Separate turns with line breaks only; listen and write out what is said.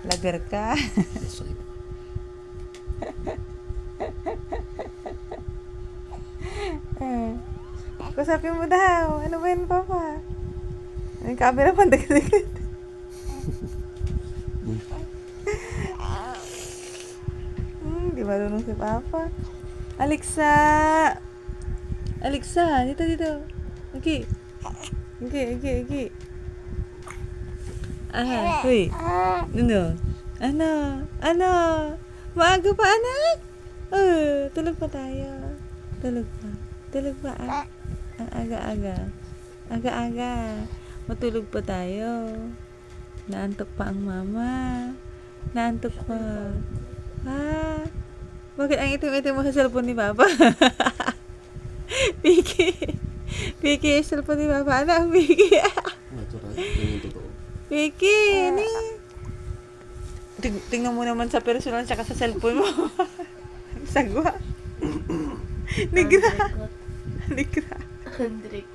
Laber ka.
Sakit.
Kusapin mo daw. Ano ba yun, Papa? Ang camera pa, dikit-dikit. Di marunong si Papa. Alexa! Alexa, dito. Okay. Okay. Huy. Ano? Maaga pa, anak? Tulog pa tayo. Tulog pa, Ang aga-aga. Matulog pa tayo. Naantok pa ang mama. Naantok pa. Bakit ang itim-itim mo sa cellphone ni Papa? Piki, yung cellphone ni Papa. Anak, Piki.
Natural. Yan yung totoo.
Piki, ni. Tingnan mo naman sa personal tsaka sa cellphone mo. Sagwa. Nigra.